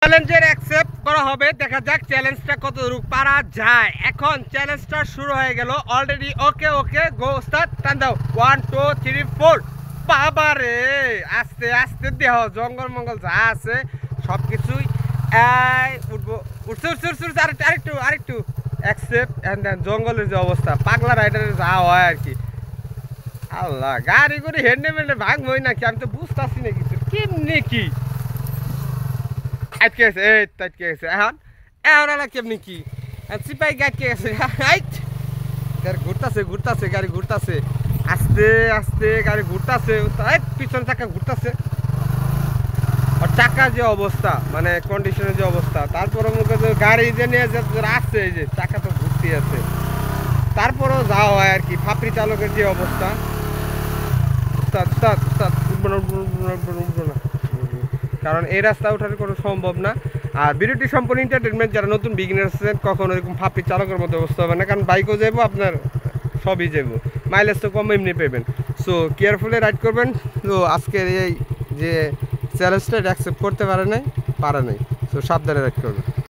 চ্যালেঞ্জের অ্যাকসেপ্ট করা হবে, দেখা যাক চ্যালেঞ্জটা কতটুকু পারা যায়। এখন চ্যালেঞ্জটা শুরু হয়ে গেল অলরেডি। ওকে ওকে গো স্টার্ট, টান দাও 1 2 3 4। বাবা রে, আস্তে আস্তে দেহ জঙ্গল মঙ্গল যা আছে সব কিছুই উঠবো, উঠছে উঠছে উঠছে উঠছে, আরেকটু আরেকটু অ্যাকসেপ্ট অ্যান্ড দেন জঙ্গলের যে অবস্থা পাগলা রাইডারের যা হয় আর কি। আল্লাহ, গাড়ি করে হেঁটে মেটে ভাগবই নাকি, আমি তো বুঝতেছি না কিছু কেমনি কি আটকে গেছে। এই তো আটকে গেছে। এখন এখন আলা কেমনি কি সিপাই আটকে গেছে। গাড়ি ঘুরতেছে ঘুরতেছে, গাড়ি ঘুরতেছে আস্তে আস্তে, গাড়ি ঘুরতেছে, পিছনে চাকা ঘুরতেছে। আর চাকা যে অবস্থা, মানে কন্ডিশনের যে অবস্থা, তারপরে মুখে গাড়ি যে নিয়ে যে আসছে, এই যে চাকা তো ঘুরতেই আছে, তারপরেও যাওয়া হয় আর কি। ফাপড়ি চালকের যে অবস্থা, কারণ এই রাস্তা ওঠার কোনো সম্ভব না। আর ভিডিওটি সম্পূর্ণ এন্টারটেনমেন্ট, যারা নতুন বিগিনার আছেন কখনো এরকম ফাপড়ি চালকের মতো অবস্থা হবে না, কারণ বাইকও যাবো আপনার, সবই যাবো, মাইলেজ তো কম এমনি পাবেন। সো কেয়ারফুলি রাইড করবেন। তো আজকের এই যে চ্যালেঞ্জটা অ্যাকসেপ্ট করতে পারে নাই, সো সাবধানে রাইড করবেন।